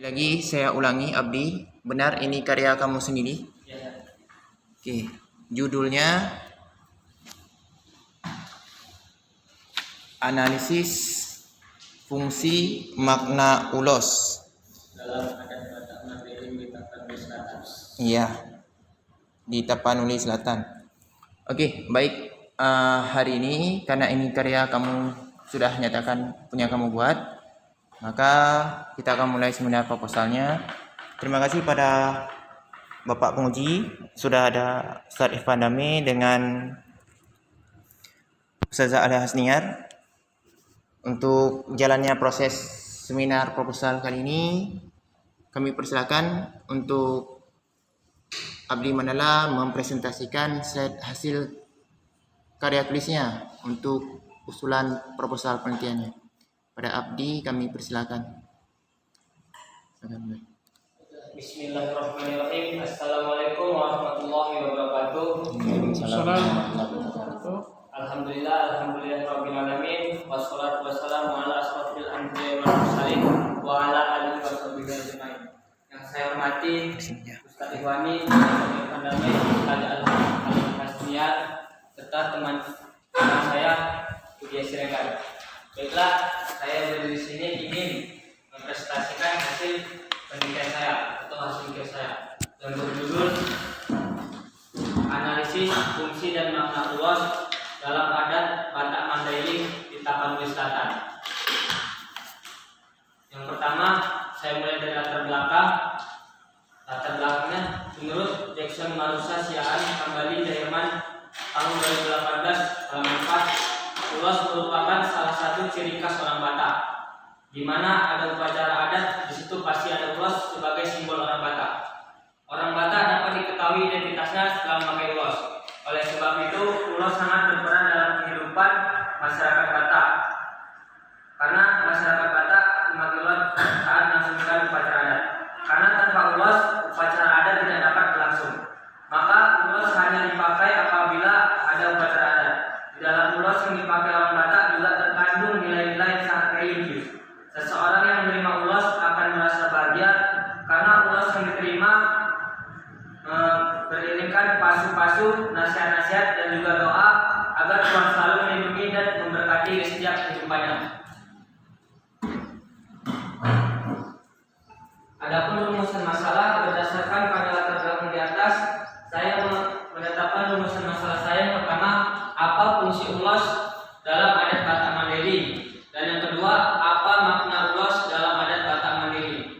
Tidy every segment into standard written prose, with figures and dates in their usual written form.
Lagi saya ulangi, Abdi, benar ini karya kamu sendiri? Ya. Oke, judulnya analisis fungsi makna ulos Dalam adat Batak Mandailing di Tapanuli Selatan. Iya, di Tapanuli Selatan. Oke, baik. Hari ini karena ini karya kamu sudah nyatakan punya kamu buat, maka kita akan mulai seminar proposalnya. Terima kasih pada Bapak penguji, sudah ada Ustaz Irfan Dame dengan Ustazah Alia Hasniar. Untuk jalannya proses seminar proposal kali ini, kami persilakan untuk Abdi Manala mempresentasikan slide hasil karya tulisnya untuk usulan proposal penelitiannya. Pada Abdi kami persilakan. Bismillahirrahmanirrahim. Assalamualaikum warahmatullahi wabarakatuh. Alhamdulillah rabbil wassalatu wassalamu ala asrofil anbiya'i wal mursalin wa ala alihi washabihi ajmain. Yang saya hormati Ustaz Ikhwani, Ustaz Damai, Ustaz Alia Hasniar, serta teman saya Budia Siregar. Baiklah, saya berdiri di sini ingin mempresentasikan hasil penelitian saya atau hasil mikir saya yang berjudul analisis fungsi dan makna ulos dalam adat Batak Mandailing di Tapanuli Selatan. Yang pertama, saya mulai dari latar belakang. Latar belakangnya, menurut Jackson Marusa Siaan Kambali Jerman tahun 2018 halaman 4, ulos merupakan salah satu ciri khas orang Batak. Di mana ada upacara adat, di situ pasti ada ulos sebagai simbol orang Batak. Orang Batak dapat diketahui identitasnya setelah memakai ulos. Oleh sebab itu, ulos sangat berperan dalam kehidupan masyarakat Batak. Karena masyarakat Batak memakai ulos saat melangsungkan upacara adat. Karena tanpa ulos, upacara adat tidak dapat berlangsung. Maka ulos hanya dipakai apabila ada upacara adat. Di dalam ulos yang dipakai orang Batak juga terkandung nilai-nilai yang sangat religius. Seseorang yang menerima ulos akan merasa bahagia karena ulos yang diterima beriringkan pasu-pasu, nasihat-nasihat dan juga doa agar Tuhan selalu melindungi dan memberkati di setiap kehidupannya. Adapun rumusan masalah berdasarkan pada latar belakang di atas, saya menetapkan rumusan masalah saya yang pertama, apa fungsi ulos dalam adat Batak Mandailing, dan yang kedua, apa makna ulos dalam adat Batak Mandailing.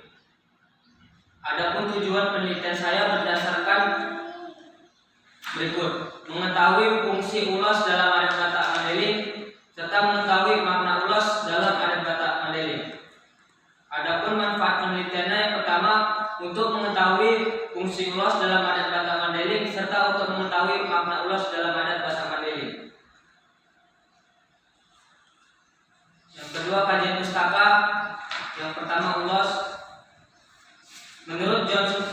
Adapun tujuan penelitian saya berdasarkan berikut: mengetahui fungsi ulos dalam adat Batak Mandailing serta mengetahui makna ulos dalam adat Batak Mandailing. Adapun manfaat penelitiannya yang pertama, untuk mengetahui fungsi ulos dalam adat Batak Mandailing serta untuk mengetahui makna ulos dalam adat Batak Mandailing. Yang kedua, kajian pustaka. Yang pertama, ulos. Menurut Johnson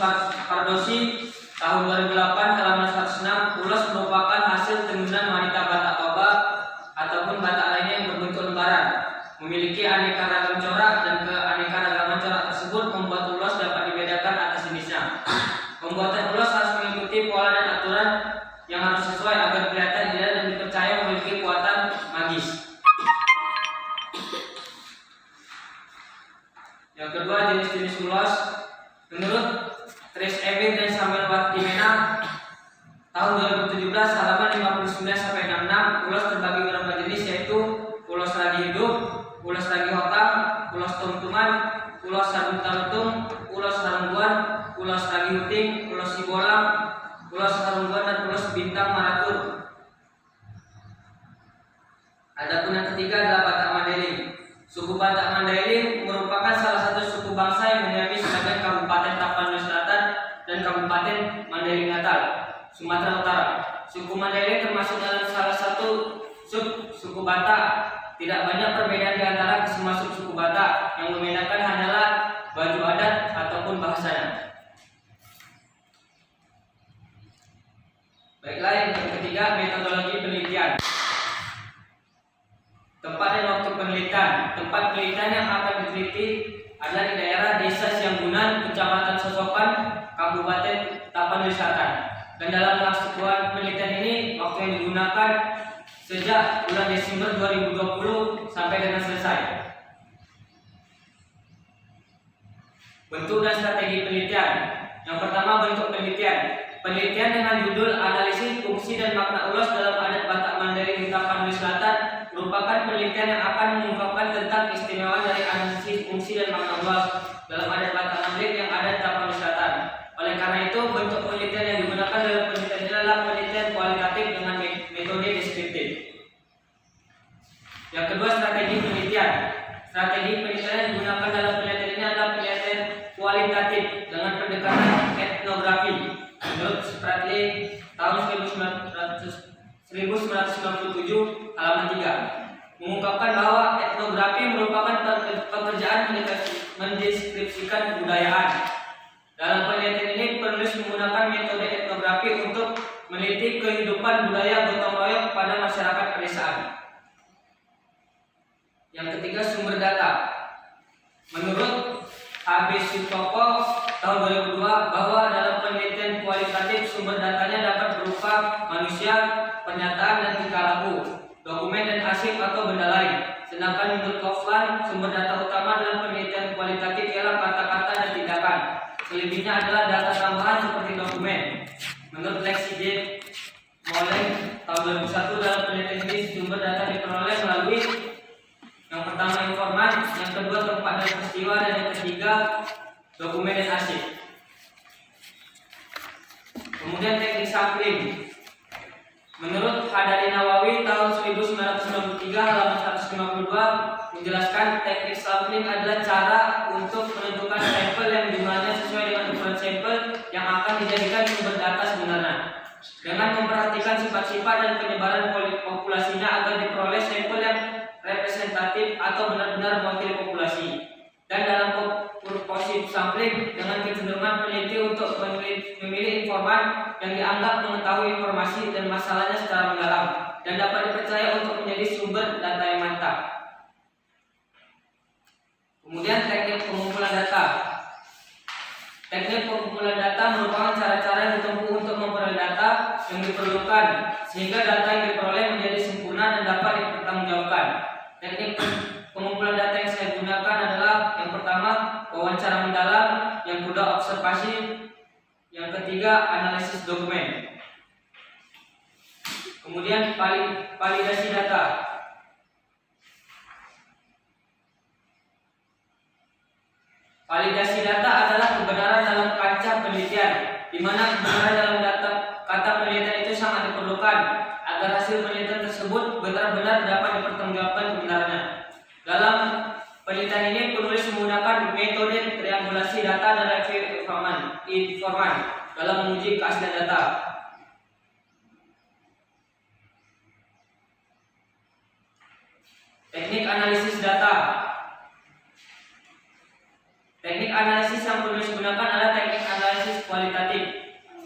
Pardosi tahun 2008 halaman 106, ulos merupakan hasil temuan wanita Batak Toba ataupun Batak lainnya yang berbentuk lembaran, memiliki aneka ragam corak, dan keanekaragaman corak tersebut membuat ulos dapat dibedakan atas jenisnya. Pembuatan ulos harus mengikuti pola dan aturan yang harus sesuai agar kelihatan indah dan dipercaya memiliki kekuatan magis. Yang kedua, jenis-jenis ulos. Menurut Tris Evin dan Samuel Watimena tahun 2017 halaman 59-66, ulos terbagi beberapa jenis, yaitu ulos ragi hidup, ulos ragi hotam, ulos tumtuman, ulos sarung talutung, ulos harungguan, ulos ragi huting, ulos sibolang, ulos harungguan, dan ulos bintang maratur. Adapun yang ketiga adalah Batak Mandailing. Suku Batak Mandailing merupakan salah satu suku bangsa yang mendiami sebagian Kabupaten Tapanuli Selatan dan Kabupaten Mandailing Natal, Sumatera Utara. Suku Mandailing termasuk dalam salah satu suku Batak. Tidak banyak perbedaan di antara kesemua suku Batak. Yang membedakan hanyalah baju adat ataupun bahasanya. Baiklah, yang ketiga, metodologi penelitian. Tempat dan waktu penelitian. Tempat penelitian yang akan diteliti adalah di daerah desa Siangguna Sopan, Kabupaten Tapanuli Selatan. Dan dalam melaksanakan penelitian ini, waktu yang digunakan sejak bulan Desember 2020 sampai dengan selesai. Bentuk dan strategi penelitian. Yang pertama, bentuk penelitian. Penelitian dengan judul Analisis Fungsi dan Makna Ulos dalam Adat Batak Mandailing Tapanuli Selatan merupakan penelitian yang akan mengungkapkan tentang keistimewaan dari analisis fungsi dan makna ulos dalam adat Batak Mandailing yang ada di Tapanuli Selatan. Oleh karena itu, bentuk penelitian yang digunakan dalam penelitian ini adalah penelitian kualitatif dengan metode deskriptif. Yang kedua, strategi penelitian. Strategi penelitian yang digunakan dalam penelitian ini adalah penelitian kualitatif dengan pendekatan etnografi. Menurut Spratly tahun 1997 halaman 3 mengungkapkan bahwa etnografi merupakan pekerjaan mendeskripsikan kebudayaan. Dalam penelitian ini penulis menggunakan metode etnografi untuk meneliti kehidupan budaya gotong royong pada masyarakat pedesaan. Yang ketiga, sumber data. Menurut H.B. Sutopo tahun 2002 bahwa dalam penelitian kualitatif sumber datanya dapat berupa manusia, pernyataan dan tingkah laku, dokumen dan arsip atau benda lain. Sedangkan menurut Kaufland, sumber data utama dalam penelitian kualitatif ialah kata-kata dan tindakan. Selebihnya adalah data tambahan seperti dokumen. Menurut Lexi J. Molen tahun 2001 dalam penelitian ini sumber data diperoleh melalui yang pertama informan, yang kedua tempat dan peristiwa, dan yang ketiga dokumen dan arsip. Kemudian teknik sampling. Menurut Hadari Nawawi tahun 1993 halaman 152 menjelaskan teknik sampling adalah cara untuk menentukan sampel yang jumlahnya sesuai dengan ukuran sampel yang akan dijadikan sumber data sebenarnya. Dengan memperhatikan sifat-sifat dan penyebaran populasinya agar diperoleh sampel yang representatif atau benar-benar mewakili populasi. Dan dalam purposive sampling dengan kecenderungan peneliti untuk memilih informan yang dianggap mengetahui informasi dan masalahnya secara mendalam dan dapat dipercaya untuk menjadi sumber data yang mantap. Kemudian teknik pengumpulan data. Teknik pengumpulan data merupakan cara-cara yang ditempuh untuk memperoleh data yang diperlukan sehingga data yang diperoleh menjadi sempurna dan dapat dipertanggungjawabkan. Teknik pengumpulan data yang saya gunakan adalah yang pertama wawancara mendalam, yang kedua observasi, yang ketiga analisis dokumen. Kemudian validasi data. Validasi data adalah kebenaran dalam kancah penelitian, di mana kebenaran dalam data kata penelitian itu sangat diperlukan agar hasil penelitian tersebut benar-benar dapat dipertanggungjawabkan kebenarannya. Dalam penelitian ini penulis menggunakan metode triangulasi data dan review informan dalam menguji keaslian data. Teknik analisis data. Teknik analisis yang penulis gunakan adalah teknik analisis kualitatif.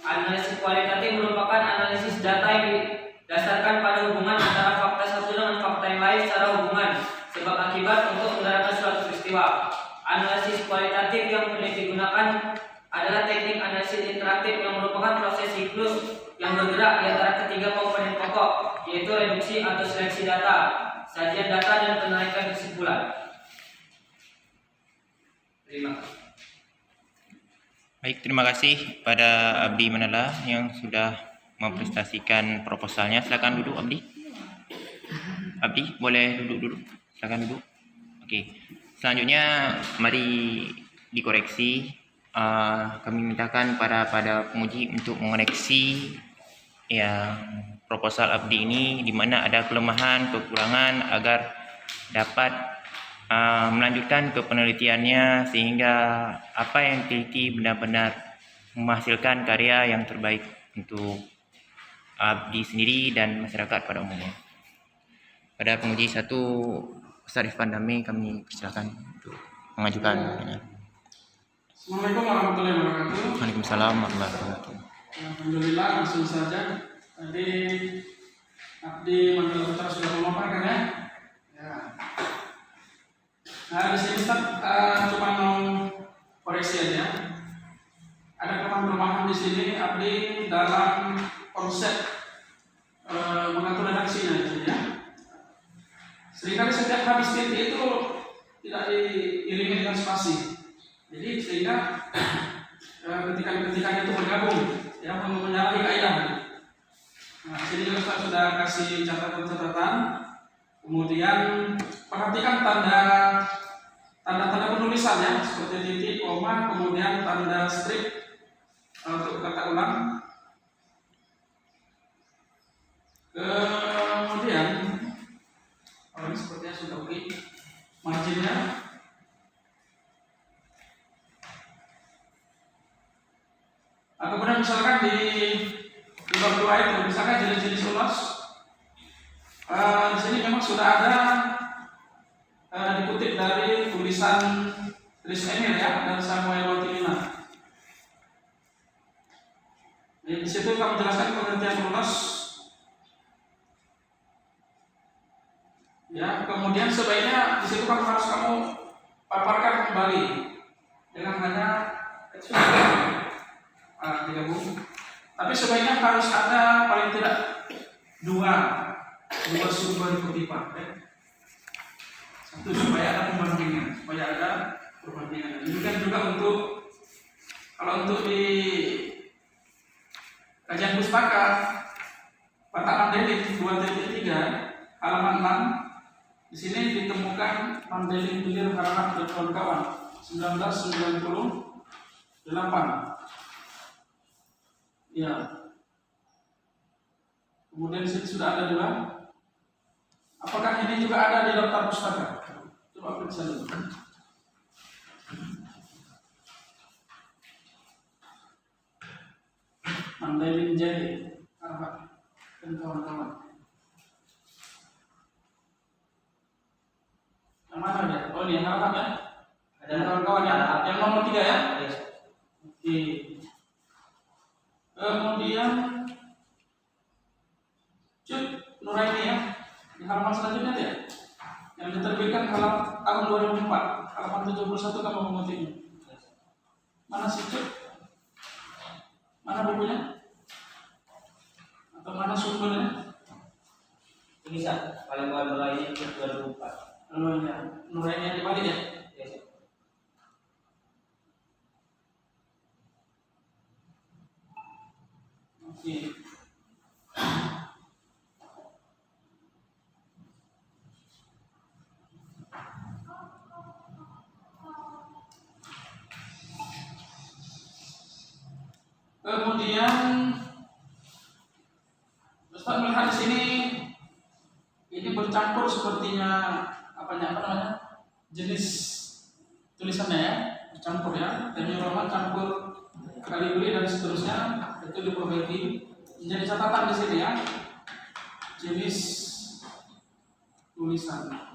Analisis kualitatif merupakan analisis data yang didasarkan pada hubungan antara fakta satu dengan fakta yang lain secara hubungan sebab akibat untuk menggerakkan suatu peristiwa. Analisis kualitatif yang peneliti gunakan adalah teknik analisis interaktif yang merupakan proses siklus yang bergerak di antara ketiga komponen pokok, yaitu reduksi atau seleksi data, sajian data, dan penarikan kesimpulan. Terima kasih. Baik, terima kasih pada Abdi Manala yang sudah mempresentasikan proposalnya. Silakan duduk, Abdi. Abdi, boleh duduk dulu. Silakan duduk. Oke. Selanjutnya mari dikoreksi. Kami mintakan pada penguji untuk mengoreksi yang proposal Abdi ini di mana ada kelemahan, kekurangan agar dapat melanjutkan ke penelitiannya sehingga apa yang diteliti benar-benar menghasilkan karya yang terbaik untuk Abdi sendiri dan masyarakat pada umumnya. Pada penguji 1, Ustaz Irfan Dame, kami persilakan untuk mengajukan. Assalamualaikum warahmatullahi wabarakatuh. Waalaikumsalam warahmatullahi wabarakatuh. Alhamdulillah, langsung saja. Tadi Abdi Manggil Putra sudah memaparkan ya. Nah, di sini Ustaz cuma mau koreksi aja. ada kelemahan di sini abdi dalam konsep mengatur redaksinya di sini ya. Seringkali setiap habis titik itu tidak diiringi dengan spasi. Jadi sehingga ketika itu bergabung ya menyalahi kaidah. Nah, sini juga saya sudah kasih catatan. Kemudian perhatikan tanda penulisan ya, seperti titik, koma, kemudian tanda strip untuk kata ulang. Kemudian ini sepertinya sudah oke. Marginnya kemudian misalkan di bab 2 itu misalkan jenis-jenis ulos di sini memang sudah ada dikutip dari tulisan Chris Emil ya dan Samuel Watimina. Di situ kamu jelaskan pengertian ulos. Ya, kemudian sebaiknya di situ harus kamu paparkan kembali dengan hanya digabung. Tapi sebaiknya harus ada paling tidak dua sumber kutipan. Satu supaya ada perbandingan, Demikian juga kalau untuk di kajian pustaka Batak Mandailing 2.3 halaman 6 di sini ditemukan Mandailing Clear Harahap dan kawan-kawan 1998. Ya. Kemudian di sini sudah ada juga. Apakah ini juga ada di daftar pustaka? Coba periksa dulu. Mandailing Jaya Harahap dan kawan-kawan. Yang mana ya? Oh ini Harahap ya? Ada kawan-kawan yang nomor 3 ya? Yes. Oke. Kemudian Nuraini ya, di halaman selanjutnya ya, yang diterbitkan tahun 2004, halaman 71 kamu mengutipnya. Mana sih Mana bukunya? Atau mana sumbernya? Ini sah, paling bawah ini 2004. Oh ya, Nuraini yang dibalik ya? Yes. Oke. Kemudian Ustaz melihat di sini ini bercampur sepertinya apa namanya jenis tulisannya ya, bercampur ya, Roman campur Kalibri dan seterusnya, itu diperbaiki. Jadi catatan di sini ya, jenis tulisan.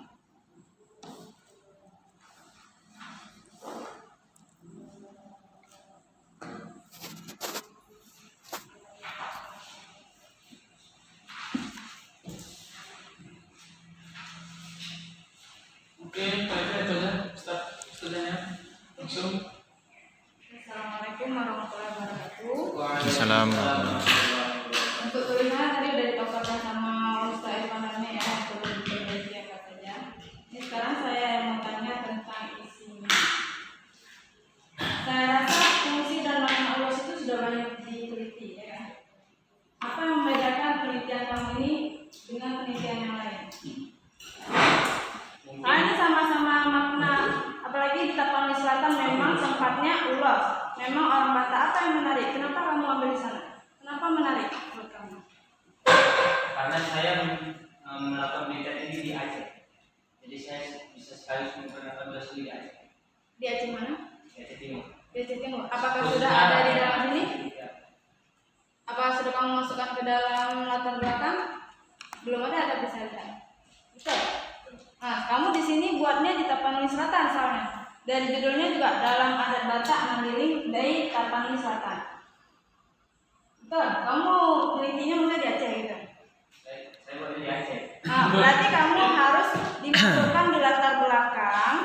Oke, kira-kira itu aja, Ustaznya. Langsung. Assalamualaikum warahmatullahi wabarakatuh. Assalamualaikum. Untuk tulisan tadi udah dipaparkan sama Ustaz Irfananya ya, perlu diperbaiki apa saja. Ini sekarang saya mau tanya tentang isinya. Saya rasa fungsi dan makna ulos itu sudah banyak diteliti ya kan. Apa yang membedakan penelitian kamu ini dengan penelitian yang lain? Nah, ini sama-sama makna, apalagi di Tapanuli Selatan memang tempatnya ulos. Memang orang Batak. Apa yang menarik? Kenapa kamu ambil di sana? Kenapa menarik buat kamu? Karena saya melakukan penelitian ini di Aceh. Jadi saya bisa sekali menggunakan bahasa di Aceh. Di Aceh mana? Di Aceh Timur. Di Aceh Timur. Apakah sudah ada di dalam sini? Ya. Apa sudah kamu masukkan ke dalam latar belakang? Belum ada, tapi saya lihat. Betul. Nah, kamu di sini buatnya di Tapanuli Selatan soalnya. Dan judulnya juga dalam adat Batak Mandailing dari Tapanuli Selatan. Betul. Kamu telitinya mungkin di Aceh gitu. Saya boleh di Aceh. Nah, berarti kamu harus dimasukkan di latar belakang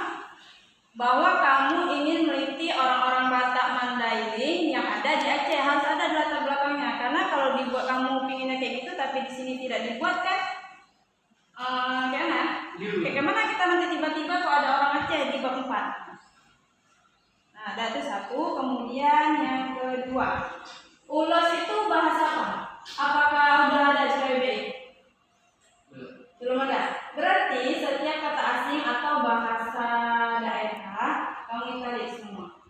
bahwa kamu ingin meneliti orang-orang Batak Mandailing yang tapi di sini tidak dibuat kan? Gimana? Liru. Bagaimana kita nanti tiba-tiba kok ada orang Aceh di bab 4? Nah, itu satu. Kemudian yang kedua, ulos itu bahasa apa? Apakah udah ada di KBBI? Belum ada. Berarti setiap kata asing atau bahasa daerah kamu cari semua.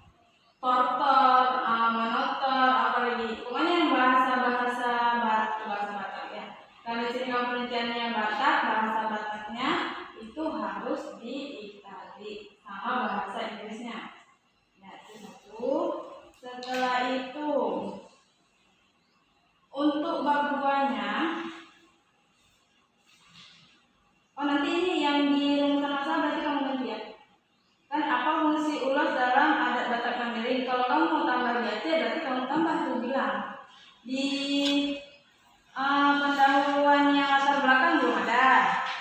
Tortor, monotor, apa lagi? Pokoknya yang bahasa Batak ya. Kalau di sini kamu penelitiannya Batak, bahasa Bataknya itu harus diitali sama bahasa Inggrisnya. Ya, itu satu. Setelah itu untuk bab 2-nya, nanti ini yang di rumusan masalah berarti kamu ganti ya. Kan apa fungsi ulos dalam adat Batak Mandailing? Kalau kamu mau tambah di Aceh berarti kamu tambah tuh bilang. Di pendahuluannya latar belakang belum ada.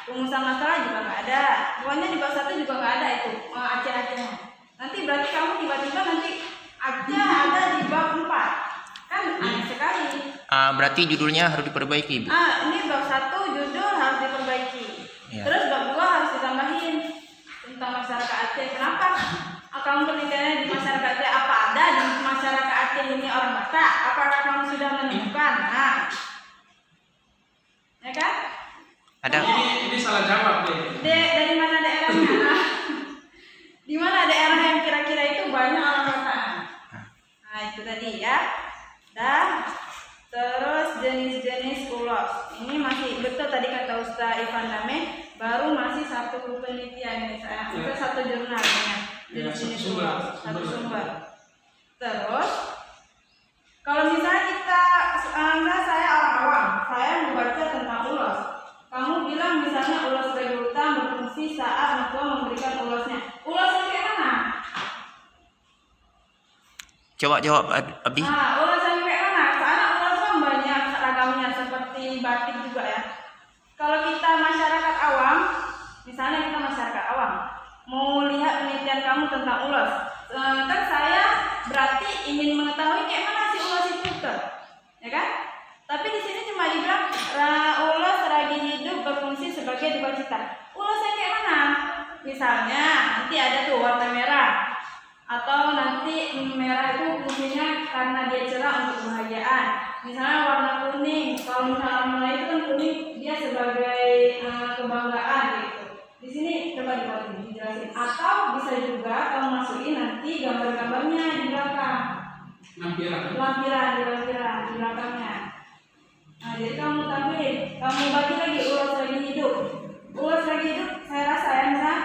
Rumusan masalah juga nggak ada. Pokoknya di bab 1 juga nggak ada itu Aceh-Acehnya. Nanti berarti kamu tiba-tiba nanti Aceh ada di bab 4. Kan aneh sekali. Berarti judulnya harus diperbaiki, Bu. Ini bab 1 judul harus diperbaiki. Ya. Terus bab 2 harus ditambahin tentang masyarakat Aceh. Kenapa? Kamu penelitiannya di masyarakat Aceh, apa ada di masyarakat Aceh ini orang Batak? Apakah kamu sudah menemukan? Nah, ya kan? Ada. Ini salah jawab deh. Dari mana daerahnya? Nah, di mana daerah yang kira-kira itu banyak orang Batak? Nah, itu tadi ya. Dan terus jenis-jenis ulos. Ini masih betul tadi kata Ustaz Ivan Dame, baru masih satu penelitian ini saya. Itu satu jurnal ya. Jenis-jenis ulos, satu sumber. Terus kalau misalnya kita saya orang awam, saya membaca tentang ulos. Kamu bilang misalnya ulos regulator berfungsi saat mertua memberikan ulosnya. Ulos yang kayak mana? Coba jawab, Abdi. Ulos yang kayak mana? Karena ulos kan banyak ragamnya seperti batik juga ya. Kalau kita masyarakat awam, misalnya kita masyarakat awam, mau lihat penelitian kamu tentang ulos, kan saya berarti ingin mengetahui kayak mana sih ulos itu, ya kan? Tapi di sini cuma dibilang ulos ragi hidup berfungsi sebagai duka cita. Ulos yang kayak mana? Misalnya nanti ada tuh warna merah, atau nanti merah itu fungsinya karena dia cerah untuk kebahagiaan. Misalnya warna kuning, kalau misalnya orang Melayu itu kan kuning dia sebagai kebanggaan gitu. Di sini coba dijelasin. Atau bisa juga kamu masukin nanti gambar-gambarnya di belakang. Lampiran di belakangnya. Nah, jadi kamu tampilin, kamu bagi lagi ulos ragi hidup. Ulos ragi hidup, saya rasa ya misalnya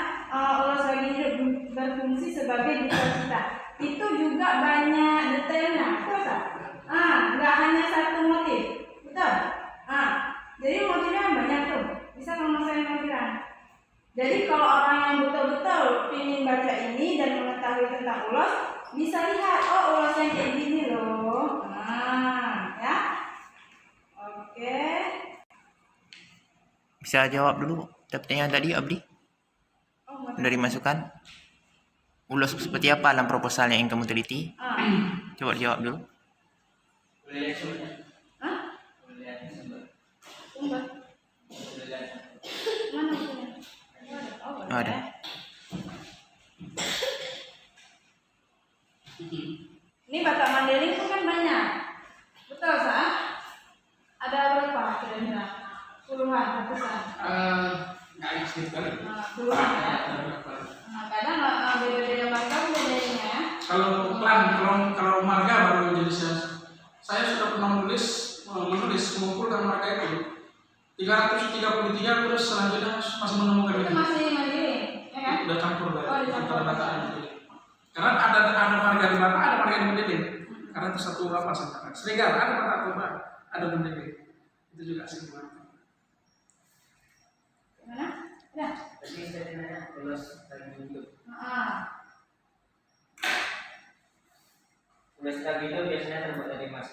ulos ragi hidup berfungsi sebagai duka cita. Itu juga banyak detailnya, betul tak? Nggak hanya satu motif, betul? Jadi motifnya banyak tuh, bisa kamu masukin lampiran. Jadi kalau orang yang betul-betul ingin baca ini dan mengetahui tentang ulos, bisa lihat, oh ulos yang kayak gini loh. Ya. Oke. Bisa jawab dulu pertanyaan tadi, Abdi? Dari masukan ulos seperti apa dalam proposal yang kamu teliti? Coba jawab dulu. Boleh lihat sumbernya? Boleh lihat sumber. Sumber. Mana sumbernya? Ada. Ini Batak Mandailing itu kan banyak. Betul, Sa? Ada berapa kira-kira? Puluhan, ratusan? Nggak istiqlal. Puluhan ya? Kadang beda-beda marga bedanya ya. Kalau marga baru jadi saya sudah pernah menulis mengumpulkan marga itu 333, terus selanjutnya masih menemukan Itu masih Mandailing, ya kan? udah campur lah Dicampur. antara Batak dan Mandailing. Karena ada marga di Batak, ada marga di Mandailing. Karena itu satu sama. Serigala ada Batak Toba, ada Mandailing. Itu juga sih. Gimana? Udah. Tadi saya tanya ulos ragi hidup. Ulos ragi hidup biasanya terbuat dari emas.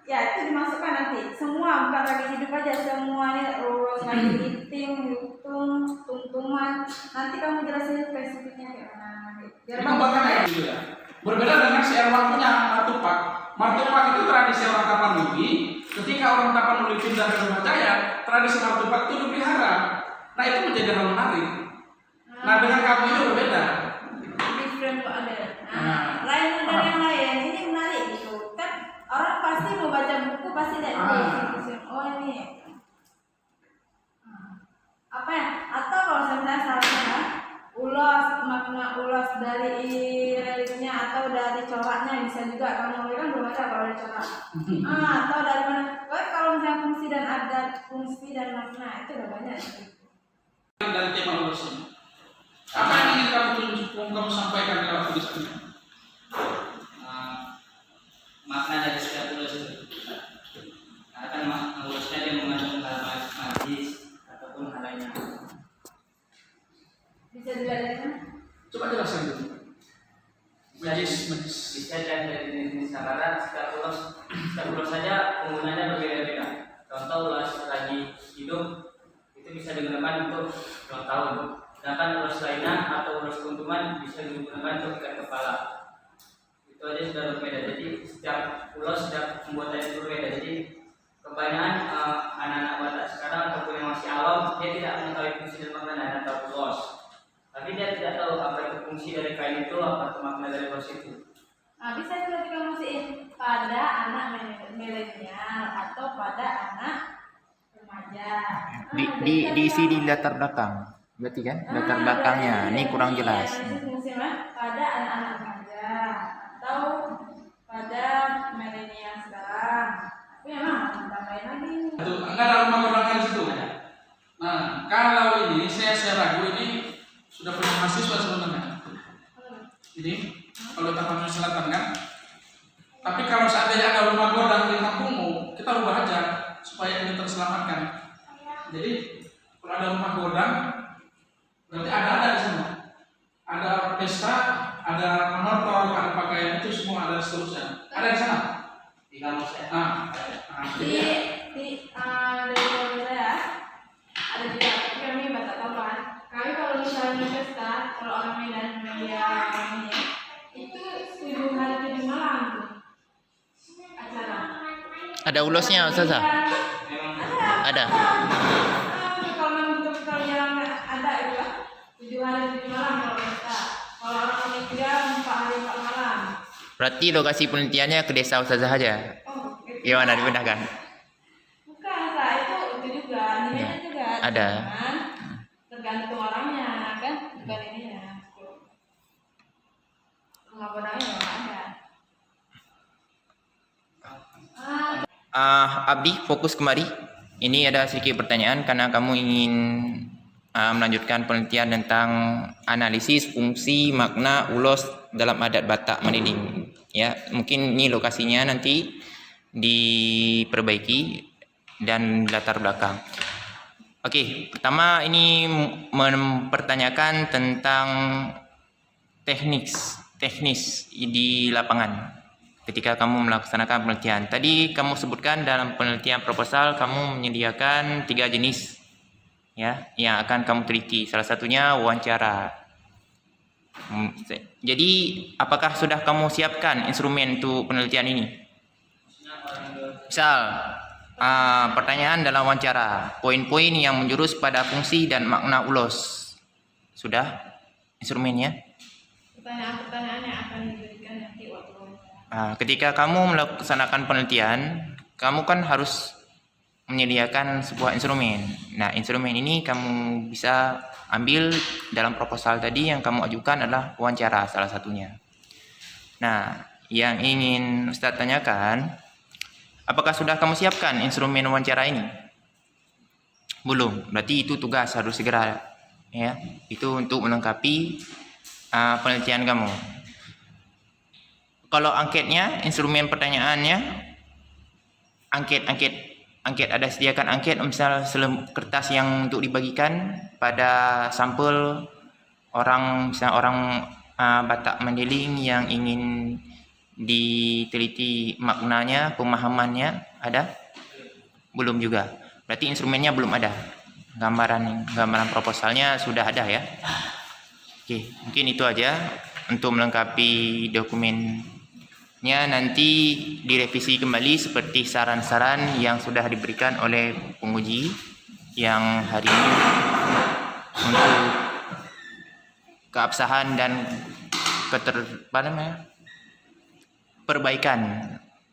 Ya itu dimasukkan nanti. Semua bukan ragi hidup aja, semuanya ulos ragi hitam, lutung, tungtungan. Nanti kamu jelasin spesifiknya kayak mana. Ini kembangkan ya. Berbeda dengan si Erwan punya tupak. Martupak itu tradisi orang Tapanuli. Ketika orang Tapanuli pindah ke Rumah Jaya, tradisi martupak itu dipelihara. Nah itu menjadi hal menarik. Nah dengan kamu itu berbeda. Different kok ada. Lain dari yang lain. Ini menarik gitu. Kan orang pasti mau baca buku pasti lihat oh ini. Apa ya? Atau kalau misalnya salah ulas makna ulas dari reliefnya atau dari coraknya bisa juga. Kamu kan belum ada kalau dari corak. Atau dari mana? Kalau misalnya fungsi dan makna itu udah banyak. Dari tema ulas ini. Apa yang ingin kamu tunjukkan, kamu sampaikan dalam tulisannya? Makna dari setiap ulas itu. Karena kan ulasnya dia mengandung hal magis ataupun hal lainnya. Bisa dilihat dari mana? Coba jelaskan dulu. Magis. Bisa dari jenis sakaran setiap ulas saja penggunanya berbeda-beda. Contoh ulas lagi hidup itu bisa digunakan untuk ulang tahun. Sedangkan ulas lainnya atau ulas keuntungan bisa digunakan untuk ikat kepala. Itu aja sudah berbeda. Jadi setiap ulas, setiap pembuatannya itu berbeda. Jadi kebanyakan anak-anak Batak sekarang ataupun yang masih awam dia tidak mengetahui fungsi dan makna dari atau ulas. Tapi dia tidak tahu apa itu fungsi dari kain itu, apa itu makna dari ulas itu. Bisa juga kita masihin pada anak milenial atau pada anak remaja. Diisi di latar belakang. Berarti kan latar belakangnya ini kurang jelas. Fungsi pada anak-anak remaja atau pada milenial sekarang. Tapi memang tambahin lagi. Itu enggak ada rumah orang di situ. Nah, kalau ini saya ragu ini sudah punya mahasiswa sebenarnya. Ini kalau Tapanuli Selatan kan. Tapi kalau seandainya ada rumah godang di kampungmu, kita rubah aja supaya ini terselamatkan. Jadi kalau ada rumah godang, berarti ada di sana. Ada pesta, ada menortor, ada pakaian itu semua ada seterusnya. Ada di sana. Di kampus saya. Dari saya ada juga, tapi kami tak tahu kan. Kami kalau misalnya pesta, kalau orang Medan media ini itu 7 hari 7 malam tuh acara. Ada ulasnya Ustazah? Ada. Kalau memang betul yang ada itu lah 7 hari 7 malam kalau pesta. Kalau orang media 4 hari 4 malam. Berarti lokasi penelitiannya ke desa Ustazah aja. Gimana dipindahkan? Bukan, itu juga nilainya juga Ada. Cuman tergantung orangnya kan, bukan ininya. Rumah godangnya memang ada. Abdi fokus kemari. Ini ada sedikit pertanyaan karena kamu ingin melanjutkan penelitian tentang analisis fungsi makna ulos dalam adat Batak Mandailing. Ya, mungkin ini lokasinya nanti diperbaiki dan latar belakang. Oke, pertama ini mempertanyakan tentang teknis di lapangan ketika kamu melaksanakan penelitian. Tadi kamu sebutkan dalam penelitian proposal kamu menyediakan 3 jenis ya yang akan kamu teliti. Salah satunya wawancara. Jadi apakah sudah kamu siapkan instrumen untuk penelitian ini? Misal pertanyaan dalam wawancara, poin-poin yang menjurus pada fungsi dan makna ulos. Sudah instrumennya? Pertanyaan-pertanyaan yang akan diberikan nanti waktu wawancara. Ketika kamu melaksanakan penelitian, kamu kan harus menyediakan sebuah instrumen. Nah, instrumen ini kamu bisa ambil dalam proposal tadi yang kamu ajukan adalah wawancara salah satunya. Nah, yang ingin Ustadz tanyakan, apakah sudah kamu siapkan instrumen wawancara ini? Belum. Berarti itu tugas harus segera ya. Itu untuk melengkapi penelitian kamu. Kalau angketnya, instrumen pertanyaannya angket ada sediakan angket misal kertas yang untuk dibagikan pada sampel orang misal orang Batak Mandailing yang ingin diteliti maknanya, pemahamannya ada? Belum juga. Berarti instrumennya belum ada. Gambaran proposalnya sudah ada ya. Oke, mungkin itu aja untuk melengkapi dokumen nanti direvisi kembali seperti saran-saran yang sudah diberikan oleh penguji yang hari ini untuk keabsahan dan perbaikan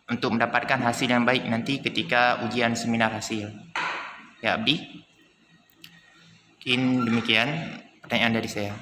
untuk mendapatkan hasil yang baik nanti ketika ujian seminar hasil. Ya Abdi, mungkin demikian pertanyaan dari saya.